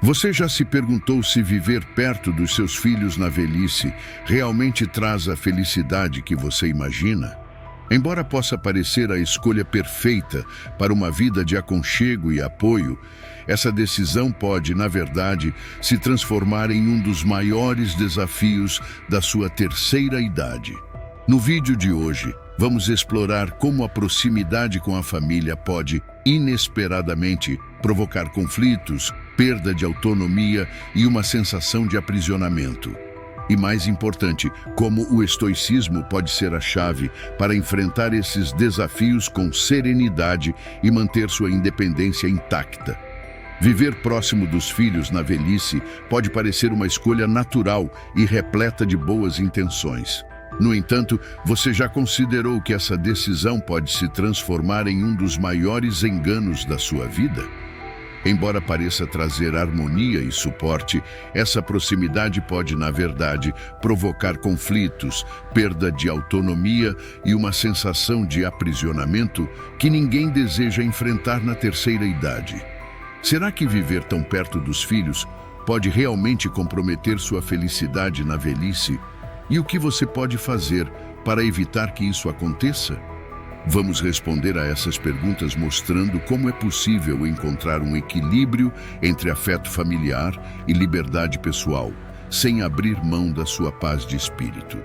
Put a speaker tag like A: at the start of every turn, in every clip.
A: Você já se perguntou se viver perto dos seus filhos na velhice realmente traz a felicidade que você imagina? Embora possa parecer a escolha perfeita para uma vida de aconchego e apoio, essa decisão pode, na verdade, se transformar em um dos maiores desafios da sua terceira idade. No vídeo de hoje, vamos explorar como a proximidade com a família pode, inesperadamente, provocar conflitos, perda de autonomia e uma sensação de aprisionamento. E mais importante, como o estoicismo pode ser a chave para enfrentar esses desafios com serenidade e manter sua independência intacta. Viver próximo dos filhos na velhice pode parecer uma escolha natural e repleta de boas intenções. No entanto, você já considerou que essa decisão pode se transformar em um dos maiores enganos da sua vida? Embora pareça trazer harmonia e suporte, essa proximidade pode, na verdade, provocar conflitos, perda de autonomia e uma sensação de aprisionamento que ninguém deseja enfrentar na terceira idade. Será que viver tão perto dos filhos pode realmente comprometer sua felicidade na velhice? E o que você pode fazer para evitar que isso aconteça? Vamos responder a essas perguntas mostrando como é possível encontrar um equilíbrio entre afeto familiar e liberdade pessoal, sem abrir mão da sua paz de espírito.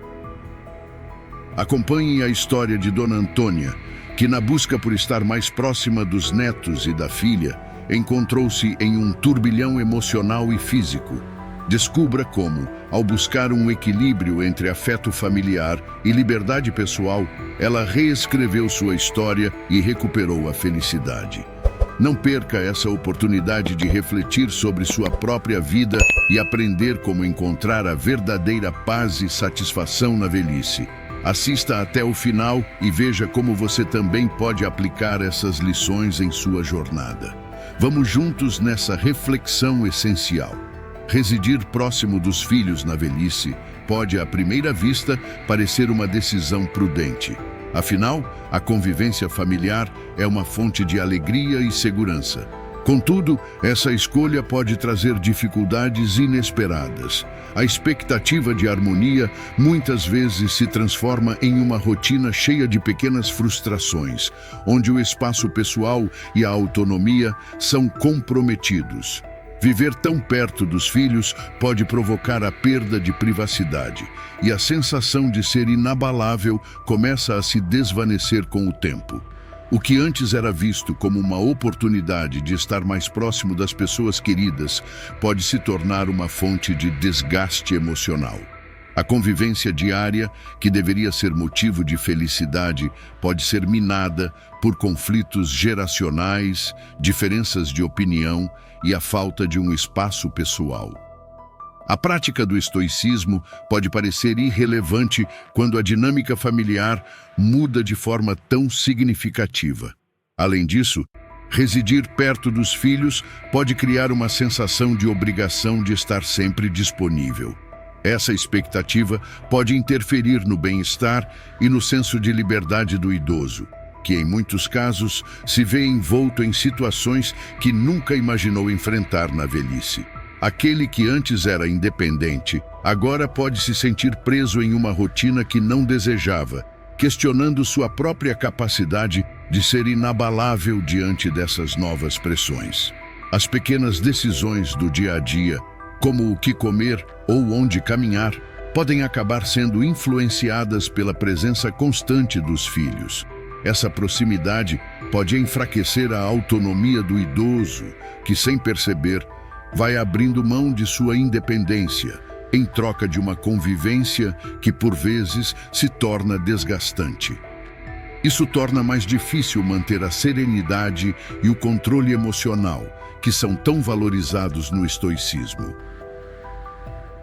A: Acompanhem a história de Dona Antônia, que na busca por estar mais próxima dos netos e da filha, encontrou-se em um turbilhão emocional e físico. Descubra como, ao buscar um equilíbrio entre afeto familiar e liberdade pessoal, ela reescreveu sua história e recuperou a felicidade. Não perca essa oportunidade de refletir sobre sua própria vida e aprender como encontrar a verdadeira paz e satisfação na velhice. Assista até o final e veja como você também pode aplicar essas lições em sua jornada. Vamos juntos nessa reflexão essencial. Residir próximo dos filhos na velhice pode, à primeira vista, parecer uma decisão prudente. Afinal, a convivência familiar é uma fonte de alegria e segurança. Contudo, essa escolha pode trazer dificuldades inesperadas. A expectativa de harmonia muitas vezes se transforma em uma rotina cheia de pequenas frustrações, onde o espaço pessoal e a autonomia são comprometidos. Viver tão perto dos filhos pode provocar a perda de privacidade, e a sensação de ser inabalável começa a se desvanecer com o tempo. O que antes era visto como uma oportunidade de estar mais próximo das pessoas queridas pode se tornar uma fonte de desgaste emocional. A convivência diária, que deveria ser motivo de felicidade, pode ser minada por conflitos geracionais, diferenças de opinião e a falta de um espaço pessoal. A prática do estoicismo pode parecer irrelevante quando a dinâmica familiar muda de forma tão significativa. Além disso, residir perto dos filhos pode criar uma sensação de obrigação de estar sempre disponível. Essa expectativa pode interferir no bem-estar e no senso de liberdade do idoso, que em muitos casos se vê envolto em situações que nunca imaginou enfrentar na velhice. Aquele que antes era independente, agora pode se sentir preso em uma rotina que não desejava, questionando sua própria capacidade de ser inabalável diante dessas novas pressões. As pequenas decisões do dia a dia, como o que comer ou onde caminhar, podem acabar sendo influenciadas pela presença constante dos filhos. Essa proximidade pode enfraquecer a autonomia do idoso, que, sem perceber, vai abrindo mão de sua independência, em troca de uma convivência que, por vezes, se torna desgastante. Isso torna mais difícil manter a serenidade e o controle emocional, que são tão valorizados no estoicismo.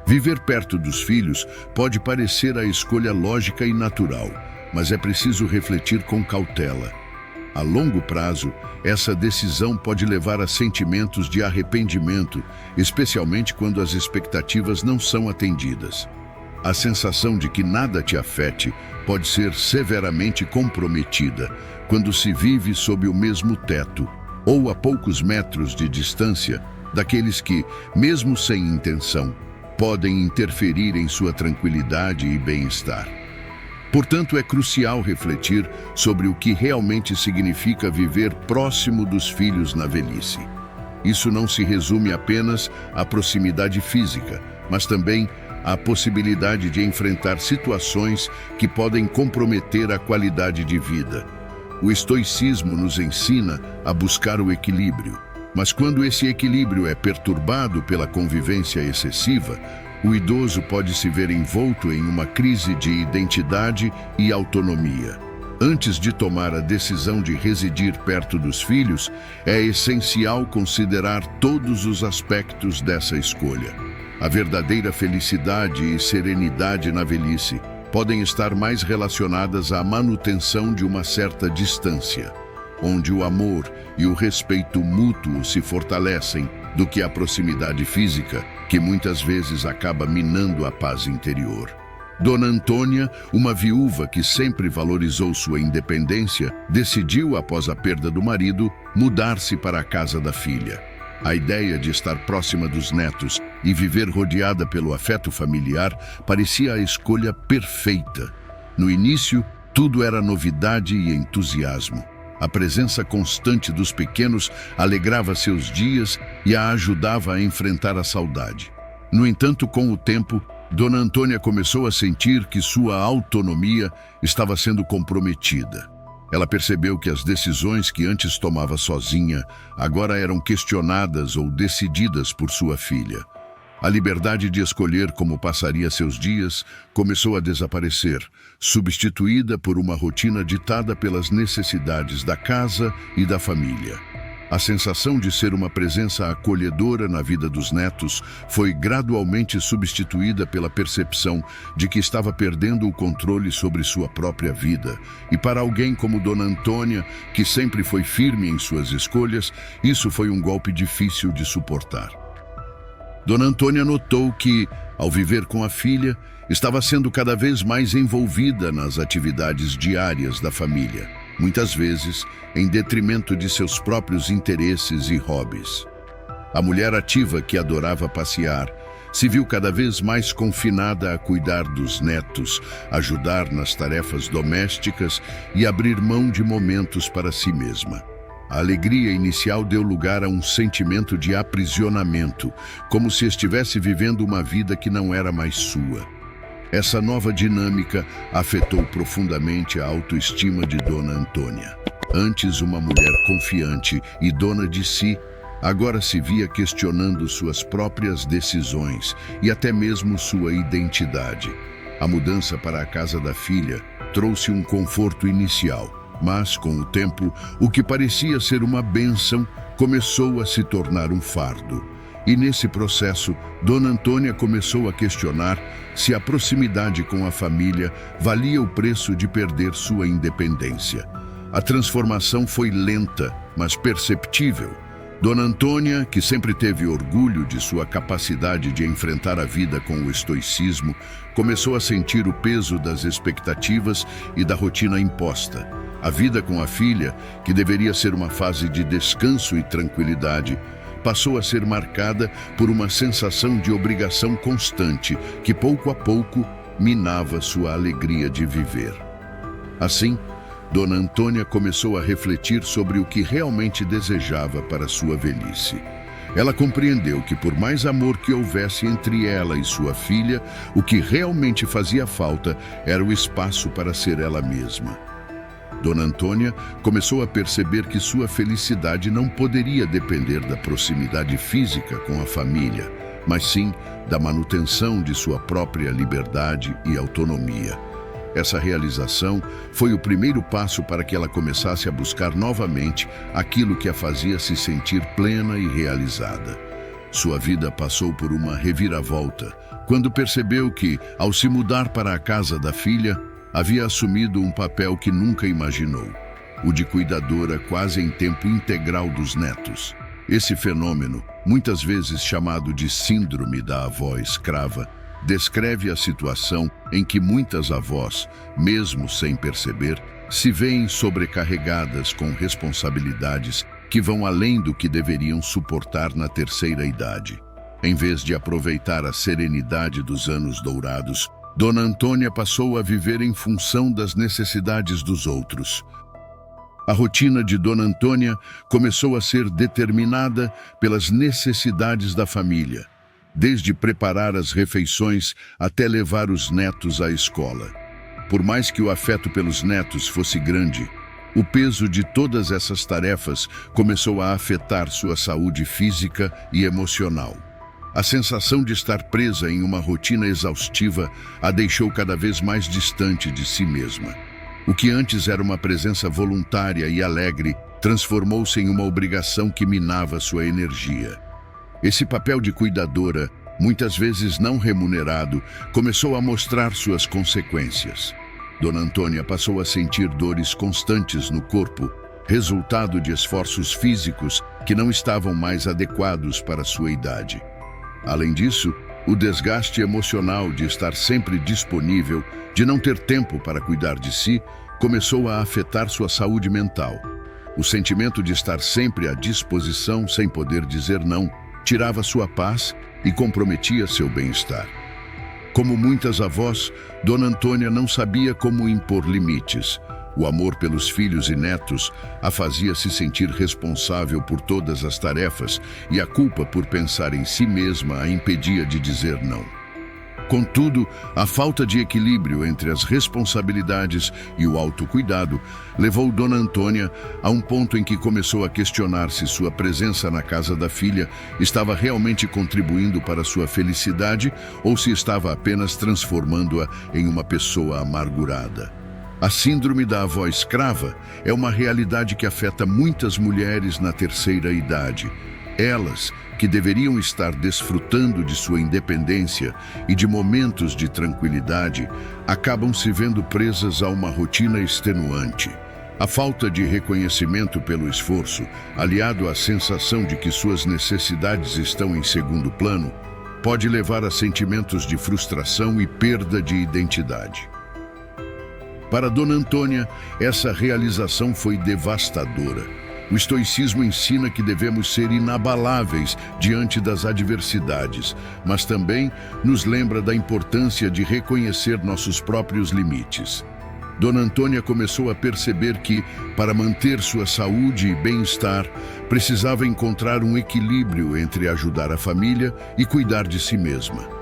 A: Viver perto dos filhos pode parecer a escolha lógica e natural, mas é preciso refletir com cautela. A longo prazo, essa decisão pode levar a sentimentos de arrependimento, especialmente quando as expectativas não são atendidas. A sensação de que nada te afete pode ser severamente comprometida quando se vive sob o mesmo teto ou a poucos metros de distância daqueles que, mesmo sem intenção, podem interferir em sua tranquilidade e bem-estar. Portanto, é crucial refletir sobre o que realmente significa viver próximo dos filhos na velhice. Isso não se resume apenas à proximidade física, mas também à possibilidade de enfrentar situações que podem comprometer a qualidade de vida. O estoicismo nos ensina a buscar o equilíbrio, mas quando esse equilíbrio é perturbado pela convivência excessiva, o idoso pode se ver envolto em uma crise de identidade e autonomia. Antes de tomar a decisão de residir perto dos filhos, é essencial considerar todos os aspectos dessa escolha. A verdadeira felicidade e serenidade na velhice podem estar mais relacionadas à manutenção de uma certa distância, onde o amor e o respeito mútuo se fortalecem, do que a proximidade física, que muitas vezes acaba minando a paz interior. Dona Antônia, uma viúva que sempre valorizou sua independência, decidiu, após a perda do marido, mudar-se para a casa da filha. A ideia de estar próxima dos netos e viver rodeada pelo afeto familiar parecia a escolha perfeita. No início, tudo era novidade e entusiasmo. A presença constante dos pequenos alegrava seus dias e a ajudava a enfrentar a saudade. No entanto, com o tempo, Dona Antônia começou a sentir que sua autonomia estava sendo comprometida. Ela percebeu que as decisões que antes tomava sozinha agora eram questionadas ou decididas por sua filha. A liberdade de escolher como passaria seus dias começou a desaparecer, substituída por uma rotina ditada pelas necessidades da casa e da família. A sensação de ser uma presença acolhedora na vida dos netos foi gradualmente substituída pela percepção de que estava perdendo o controle sobre sua própria vida. E para alguém como Dona Antônia, que sempre foi firme em suas escolhas, isso foi um golpe difícil de suportar. Dona Antônia notou que, ao viver com a filha, estava sendo cada vez mais envolvida nas atividades diárias da família, muitas vezes em detrimento de seus próprios interesses e hobbies. A mulher ativa que adorava passear se viu cada vez mais confinada a cuidar dos netos, ajudar nas tarefas domésticas e abrir mão de momentos para si mesma. A alegria inicial deu lugar a um sentimento de aprisionamento, como se estivesse vivendo uma vida que não era mais sua. Essa nova dinâmica afetou profundamente a autoestima de Dona Antônia. Antes uma mulher confiante e dona de si, agora se via questionando suas próprias decisões e até mesmo sua identidade. A mudança para a casa da filha trouxe um conforto inicial, mas, com o tempo, o que parecia ser uma bênção começou a se tornar um fardo. E nesse processo, Dona Antônia começou a questionar se a proximidade com a família valia o preço de perder sua independência. A transformação foi lenta, mas perceptível. Dona Antônia, que sempre teve orgulho de sua capacidade de enfrentar a vida com o estoicismo, começou a sentir o peso das expectativas e da rotina imposta. A vida com a filha, que deveria ser uma fase de descanso e tranquilidade, passou a ser marcada por uma sensação de obrigação constante que, pouco a pouco, minava sua alegria de viver. Assim, Dona Antônia começou a refletir sobre o que realmente desejava para sua velhice. Ela compreendeu que, por mais amor que houvesse entre ela e sua filha, o que realmente fazia falta era o espaço para ser ela mesma. Dona Antônia começou a perceber que sua felicidade não poderia depender da proximidade física com a família, mas sim da manutenção de sua própria liberdade e autonomia. Essa realização foi o primeiro passo para que ela começasse a buscar novamente aquilo que a fazia se sentir plena e realizada. Sua vida passou por uma reviravolta, quando percebeu que, ao se mudar para a casa da filha, havia assumido um papel que nunca imaginou, o de cuidadora quase em tempo integral dos netos. Esse fenômeno, muitas vezes chamado de síndrome da avó escrava, descreve a situação em que muitas avós, mesmo sem perceber, se veem sobrecarregadas com responsabilidades que vão além do que deveriam suportar na terceira idade. Em vez de aproveitar a serenidade dos anos dourados, Dona Antônia passou a viver em função das necessidades dos outros. A rotina de Dona Antônia começou a ser determinada pelas necessidades da família, desde preparar as refeições até levar os netos à escola. Por mais que o afeto pelos netos fosse grande, o peso de todas essas tarefas começou a afetar sua saúde física e emocional. A sensação de estar presa em uma rotina exaustiva a deixou cada vez mais distante de si mesma. O que antes era uma presença voluntária e alegre transformou-se em uma obrigação que minava sua energia. Esse papel de cuidadora, muitas vezes não remunerado, começou a mostrar suas consequências. Dona Antônia passou a sentir dores constantes no corpo, resultado de esforços físicos que não estavam mais adequados para sua idade. Além disso, o desgaste emocional de estar sempre disponível, de não ter tempo para cuidar de si, começou a afetar sua saúde mental. O sentimento de estar sempre à disposição, sem poder dizer não, tirava sua paz e comprometia seu bem-estar. Como muitas avós, Dona Antônia não sabia como impor limites. O amor pelos filhos e netos a fazia se sentir responsável por todas as tarefas e a culpa por pensar em si mesma a impedia de dizer não. Contudo, a falta de equilíbrio entre as responsabilidades e o autocuidado levou Dona Antônia a um ponto em que começou a questionar se sua presença na casa da filha estava realmente contribuindo para sua felicidade ou se estava apenas transformando-a em uma pessoa amargurada. A síndrome da avó escrava é uma realidade que afeta muitas mulheres na terceira idade. Elas, que deveriam estar desfrutando de sua independência e de momentos de tranquilidade, acabam se vendo presas a uma rotina extenuante. A falta de reconhecimento pelo esforço, aliado à sensação de que suas necessidades estão em segundo plano, pode levar a sentimentos de frustração e perda de identidade. Para Dona Antônia, essa realização foi devastadora. O estoicismo ensina que devemos ser inabaláveis diante das adversidades, mas também nos lembra da importância de reconhecer nossos próprios limites. Dona Antônia começou a perceber que, para manter sua saúde e bem-estar, precisava encontrar um equilíbrio entre ajudar a família e cuidar de si mesma.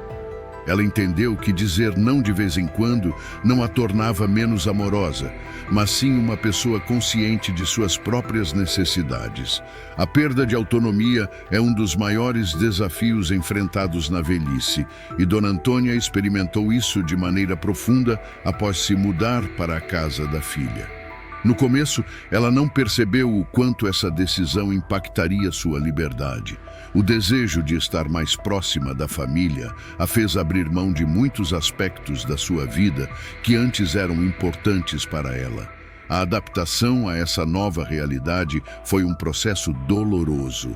A: Ela entendeu que dizer não de vez em quando não a tornava menos amorosa, mas sim uma pessoa consciente de suas próprias necessidades. A perda de autonomia é um dos maiores desafios enfrentados na velhice, e Dona Antônia experimentou isso de maneira profunda após se mudar para a casa da filha. No começo, ela não percebeu o quanto essa decisão impactaria sua liberdade. O desejo de estar mais próxima da família a fez abrir mão de muitos aspectos da sua vida que antes eram importantes para ela. A adaptação a essa nova realidade foi um processo doloroso.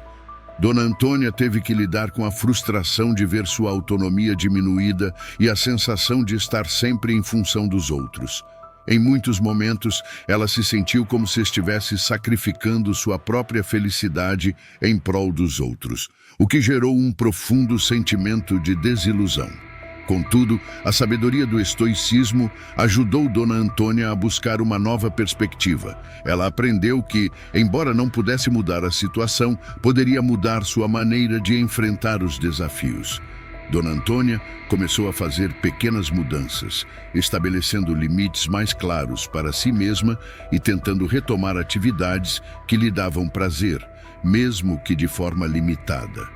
A: Dona Antônia teve que lidar com a frustração de ver sua autonomia diminuída e a sensação de estar sempre em função dos outros. Em muitos momentos, ela se sentiu como se estivesse sacrificando sua própria felicidade em prol dos outros, o que gerou um profundo sentimento de desilusão. Contudo, a sabedoria do estoicismo ajudou Dona Antônia a buscar uma nova perspectiva. Ela aprendeu que, embora não pudesse mudar a situação, poderia mudar sua maneira de enfrentar os desafios. Dona Antônia começou a fazer pequenas mudanças, estabelecendo limites mais claros para si mesma e tentando retomar atividades que lhe davam prazer, mesmo que de forma limitada.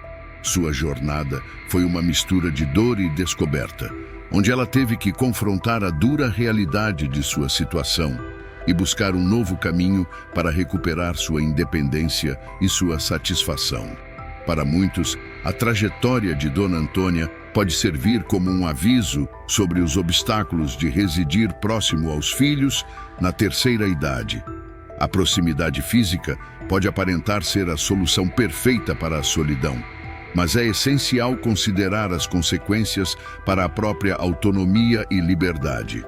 A: Sua jornada foi uma mistura de dor e descoberta, onde ela teve que confrontar a dura realidade de sua situação e buscar um novo caminho para recuperar sua independência e sua satisfação. Para muitos, a trajetória de Dona Antônia pode servir como um aviso sobre os obstáculos de residir próximo aos filhos na terceira idade. A proximidade física pode aparentar ser a solução perfeita para a solidão, mas é essencial considerar as consequências para a própria autonomia e liberdade.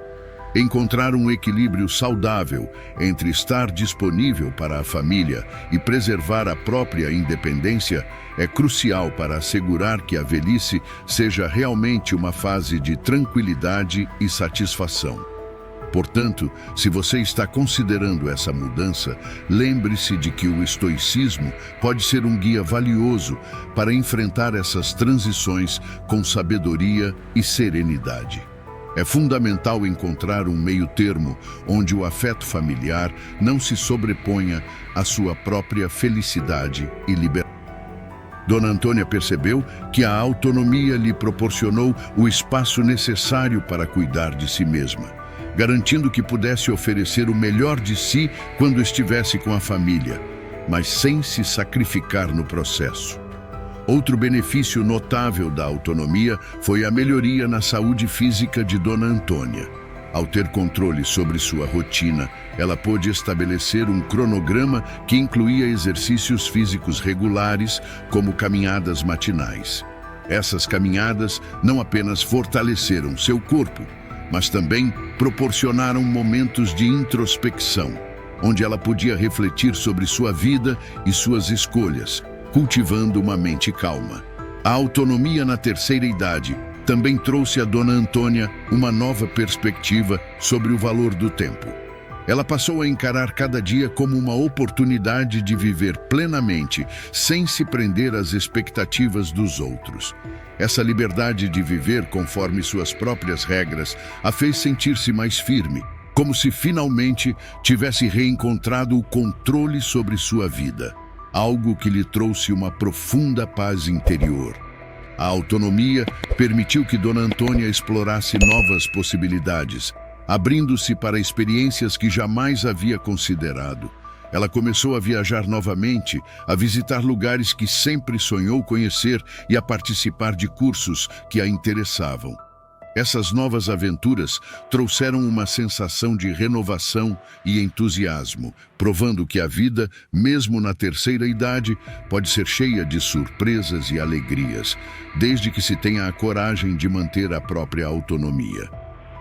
A: Encontrar um equilíbrio saudável entre estar disponível para a família e preservar a própria independência é crucial para assegurar que a velhice seja realmente uma fase de tranquilidade e satisfação. Portanto, se você está considerando essa mudança, lembre-se de que o estoicismo pode ser um guia valioso para enfrentar essas transições com sabedoria e serenidade. É fundamental encontrar um meio-termo onde o afeto familiar não se sobreponha à sua própria felicidade e liberdade. Dona Antônia percebeu que a autonomia lhe proporcionou o espaço necessário para cuidar de si mesma, garantindo que pudesse oferecer o melhor de si quando estivesse com a família, mas sem se sacrificar no processo. Outro benefício notável da autonomia foi a melhoria na saúde física de Dona Antônia. Ao ter controle sobre sua rotina, ela pôde estabelecer um cronograma que incluía exercícios físicos regulares, como caminhadas matinais. Essas caminhadas não apenas fortaleceram seu corpo, mas também proporcionaram momentos de introspecção, onde ela podia refletir sobre sua vida e suas escolhas, cultivando uma mente calma. A autonomia na terceira idade também trouxe a Dona Antônia uma nova perspectiva sobre o valor do tempo. Ela passou a encarar cada dia como uma oportunidade de viver plenamente, sem se prender às expectativas dos outros. Essa liberdade de viver conforme suas próprias regras a fez sentir-se mais firme, como se finalmente tivesse reencontrado o controle sobre sua vida, algo que lhe trouxe uma profunda paz interior. A autonomia permitiu que Dona Antônia explorasse novas possibilidades, abrindo-se para experiências que jamais havia considerado. Ela começou a viajar novamente, a visitar lugares que sempre sonhou conhecer e a participar de cursos que a interessavam. Essas novas aventuras trouxeram uma sensação de renovação e entusiasmo, provando que a vida, mesmo na terceira idade, pode ser cheia de surpresas e alegrias, desde que se tenha a coragem de manter a própria autonomia.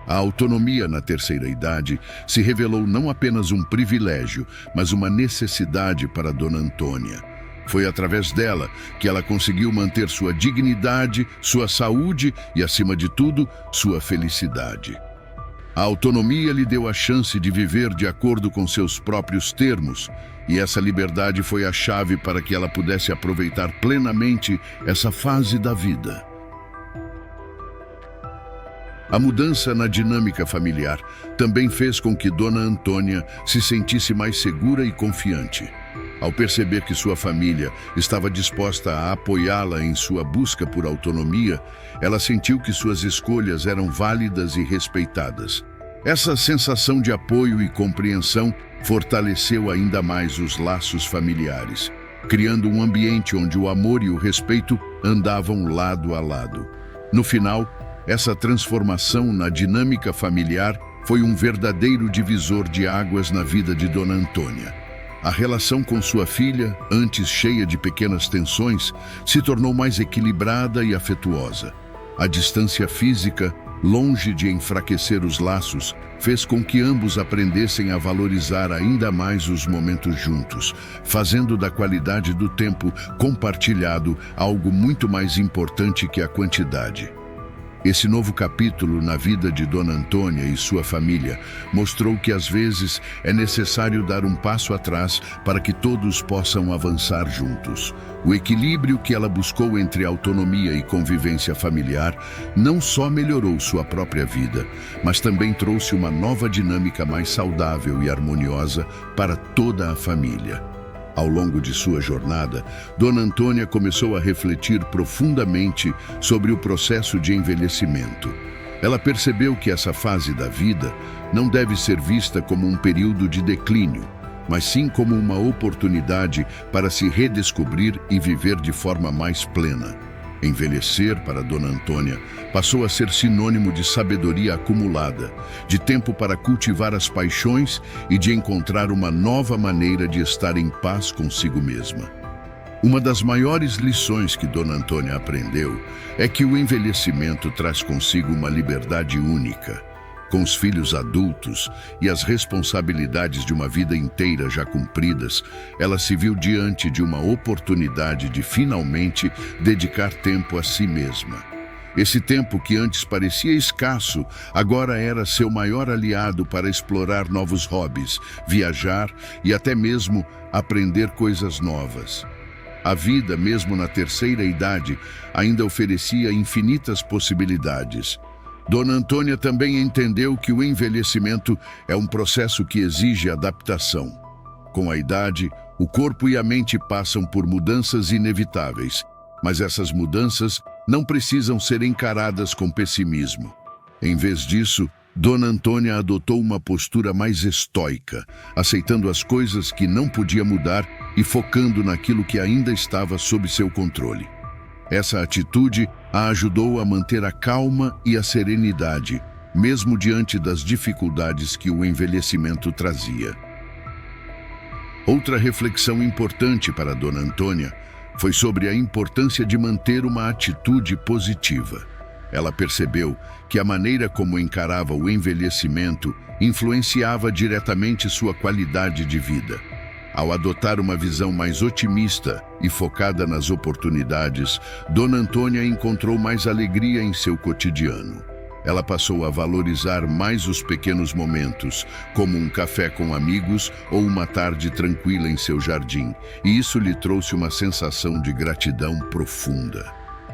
A: A autonomia na terceira idade se revelou não apenas um privilégio, mas uma necessidade para Dona Antônia. Foi através dela que ela conseguiu manter sua dignidade, sua saúde e, acima de tudo, sua felicidade. A autonomia lhe deu a chance de viver de acordo com seus próprios termos, e essa liberdade foi a chave para que ela pudesse aproveitar plenamente essa fase da vida. A mudança na dinâmica familiar também fez com que Dona Antônia se sentisse mais segura e confiante. Ao perceber que sua família estava disposta a apoiá-la em sua busca por autonomia, ela sentiu que suas escolhas eram válidas e respeitadas. Essa sensação de apoio e compreensão fortaleceu ainda mais os laços familiares, criando um ambiente onde o amor e o respeito andavam lado a lado. No final, essa transformação na dinâmica familiar foi um verdadeiro divisor de águas na vida de Dona Antônia. A relação com sua filha, antes cheia de pequenas tensões, se tornou mais equilibrada e afetuosa. A distância física, longe de enfraquecer os laços, fez com que ambos aprendessem a valorizar ainda mais os momentos juntos, fazendo da qualidade do tempo compartilhado algo muito mais importante que a quantidade. Esse novo capítulo na vida de Dona Antônia e sua família mostrou que às vezes é necessário dar um passo atrás para que todos possam avançar juntos. O equilíbrio que ela buscou entre autonomia e convivência familiar não só melhorou sua própria vida, mas também trouxe uma nova dinâmica mais saudável e harmoniosa para toda a família. Ao longo de sua jornada, Dona Antônia começou a refletir profundamente sobre o processo de envelhecimento. Ela percebeu que essa fase da vida não deve ser vista como um período de declínio, mas sim como uma oportunidade para se redescobrir e viver de forma mais plena. Envelhecer, para Dona Antônia, passou a ser sinônimo de sabedoria acumulada, de tempo para cultivar as paixões e de encontrar uma nova maneira de estar em paz consigo mesma. Uma das maiores lições que Dona Antônia aprendeu é que o envelhecimento traz consigo uma liberdade única. Com os filhos adultos e as responsabilidades de uma vida inteira já cumpridas, ela se viu diante de uma oportunidade de finalmente dedicar tempo a si mesma. Esse tempo que antes parecia escasso, agora era seu maior aliado para explorar novos hobbies, viajar e até mesmo aprender coisas novas. A vida, mesmo na terceira idade, ainda oferecia infinitas possibilidades. Dona Antônia também entendeu que o envelhecimento é um processo que exige adaptação. Com a idade, o corpo e a mente passam por mudanças inevitáveis, mas essas mudanças não precisam ser encaradas com pessimismo. Em vez disso, Dona Antônia adotou uma postura mais estoica, aceitando as coisas que não podia mudar e focando naquilo que ainda estava sob seu controle. Essa atitude a ajudou a manter a calma e a serenidade, mesmo diante das dificuldades que o envelhecimento trazia. Outra reflexão importante para Dona Antônia foi sobre a importância de manter uma atitude positiva. Ela percebeu que a maneira como encarava o envelhecimento influenciava diretamente sua qualidade de vida. Ao adotar uma visão mais otimista e focada nas oportunidades, Dona Antônia encontrou mais alegria em seu cotidiano. Ela passou a valorizar mais os pequenos momentos, como um café com amigos ou uma tarde tranquila em seu jardim, e isso lhe trouxe uma sensação de gratidão profunda.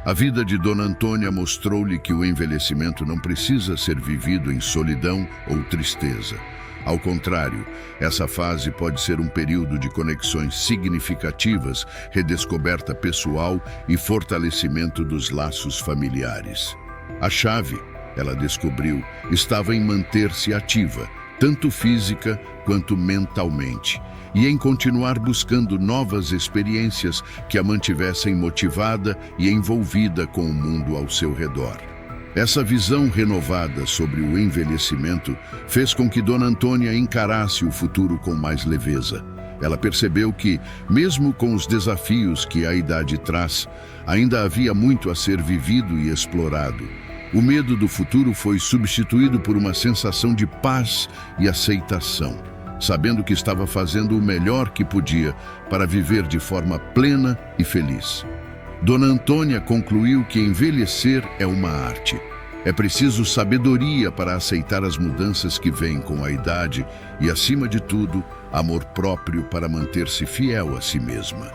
A: A vida de Dona Antônia mostrou-lhe que o envelhecimento não precisa ser vivido em solidão ou tristeza. Ao contrário, essa fase pode ser um período de conexões significativas, redescoberta pessoal e fortalecimento dos laços familiares. A chave, ela descobriu, estava em manter-se ativa, tanto física quanto mentalmente, e em continuar buscando novas experiências que a mantivessem motivada e envolvida com o mundo ao seu redor. Essa visão renovada sobre o envelhecimento fez com que Dona Antônia encarasse o futuro com mais leveza. Ela percebeu que, mesmo com os desafios que a idade traz, ainda havia muito a ser vivido e explorado. O medo do futuro foi substituído por uma sensação de paz e aceitação, sabendo que estava fazendo o melhor que podia para viver de forma plena e feliz. Dona Antônia concluiu que envelhecer é uma arte. É preciso sabedoria para aceitar as mudanças que vêm com a idade e, acima de tudo, amor próprio para manter-se fiel a si mesma.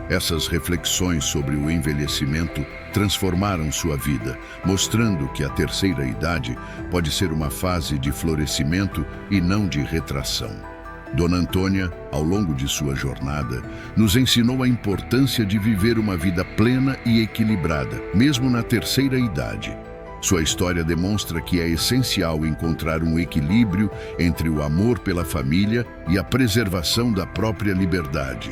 A: Essas reflexões sobre o envelhecimento transformaram sua vida, mostrando que a terceira idade pode ser uma fase de florescimento e não de retração. Dona Antônia, ao longo de sua jornada, nos ensinou a importância de viver uma vida plena e equilibrada, mesmo na terceira idade. Sua história demonstra que é essencial encontrar um equilíbrio entre o amor pela família e a preservação da própria liberdade.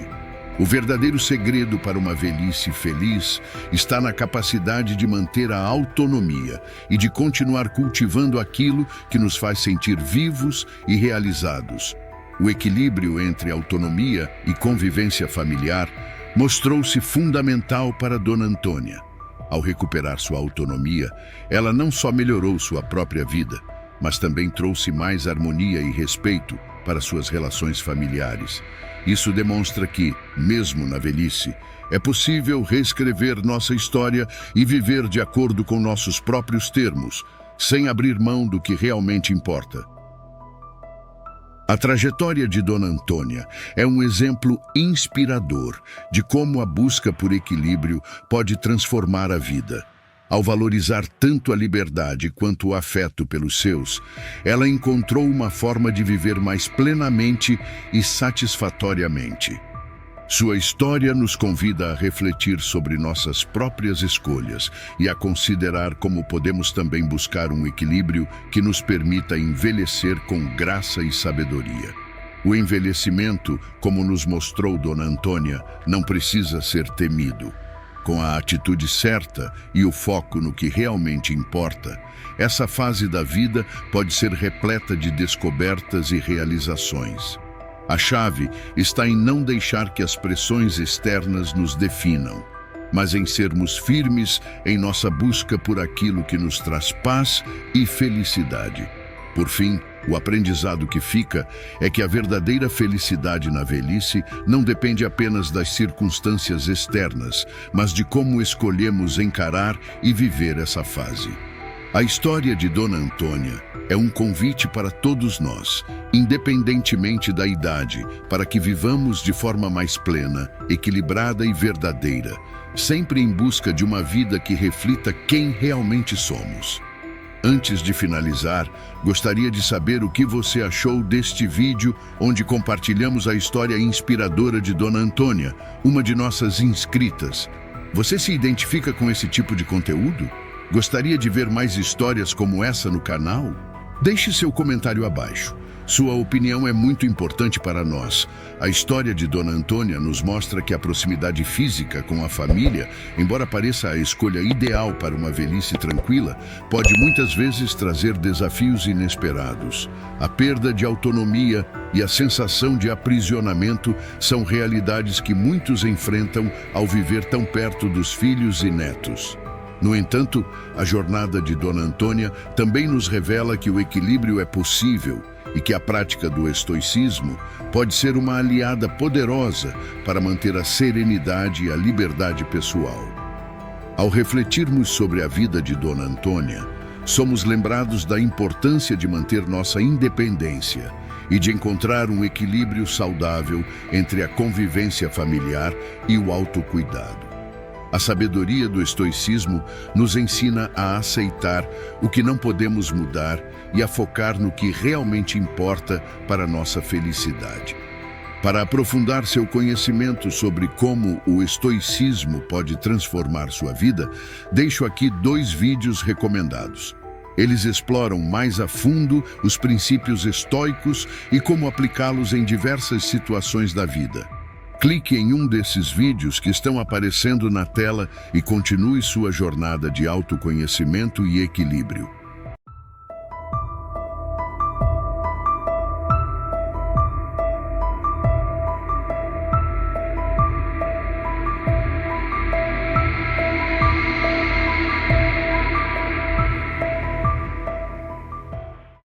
A: O verdadeiro segredo para uma velhice feliz está na capacidade de manter a autonomia e de continuar cultivando aquilo que nos faz sentir vivos e realizados. O equilíbrio entre autonomia e convivência familiar mostrou-se fundamental para Dona Antônia. Ao recuperar sua autonomia, ela não só melhorou sua própria vida, mas também trouxe mais harmonia e respeito para suas relações familiares. Isso demonstra que, mesmo na velhice, é possível reescrever nossa história e viver de acordo com nossos próprios termos, sem abrir mão do que realmente importa. A trajetória de Dona Antônia é um exemplo inspirador de como a busca por equilíbrio pode transformar a vida. Ao valorizar tanto a liberdade quanto o afeto pelos seus, ela encontrou uma forma de viver mais plenamente e satisfatoriamente. Sua história nos convida a refletir sobre nossas próprias escolhas e a considerar como podemos também buscar um equilíbrio que nos permita envelhecer com graça e sabedoria. O envelhecimento, como nos mostrou Dona Antônia, não precisa ser temido. Com a atitude certa e o foco no que realmente importa, essa fase da vida pode ser repleta de descobertas e realizações. A chave está em não deixar que as pressões externas nos definam, mas em sermos firmes em nossa busca por aquilo que nos traz paz e felicidade. Por fim, o aprendizado que fica é que a verdadeira felicidade na velhice não depende apenas das circunstâncias externas, mas de como escolhemos encarar e viver essa fase. A história de Dona Antônia é um convite para todos nós, independentemente da idade, para que vivamos de forma mais plena, equilibrada e verdadeira, sempre em busca de uma vida que reflita quem realmente somos. Antes de finalizar, gostaria de saber o que você achou deste vídeo onde compartilhamos a história inspiradora de Dona Antônia, uma de nossas inscritas. Você se identifica com esse tipo de conteúdo? Gostaria de ver mais histórias como essa no canal? Deixe seu comentário abaixo. Sua opinião é muito importante para nós. A história de Dona Antônia nos mostra que a proximidade física com a família, embora pareça a escolha ideal para uma velhice tranquila, pode muitas vezes trazer desafios inesperados. A perda de autonomia e a sensação de aprisionamento são realidades que muitos enfrentam ao viver tão perto dos filhos e netos. No entanto, a jornada de Dona Antônia também nos revela que o equilíbrio é possível e que a prática do estoicismo pode ser uma aliada poderosa para manter a serenidade e a liberdade pessoal. Ao refletirmos sobre a vida de Dona Antônia, somos lembrados da importância de manter nossa independência e de encontrar um equilíbrio saudável entre a convivência familiar e o autocuidado. A sabedoria do estoicismo nos ensina a aceitar o que não podemos mudar e a focar no que realmente importa para a nossa felicidade. Para aprofundar seu conhecimento sobre como o estoicismo pode transformar sua vida, deixo aqui 2 vídeos recomendados. Eles exploram mais a fundo os princípios estoicos e como aplicá-los em diversas situações da vida. Clique em um desses vídeos que estão aparecendo na tela e continue sua jornada de autoconhecimento e equilíbrio.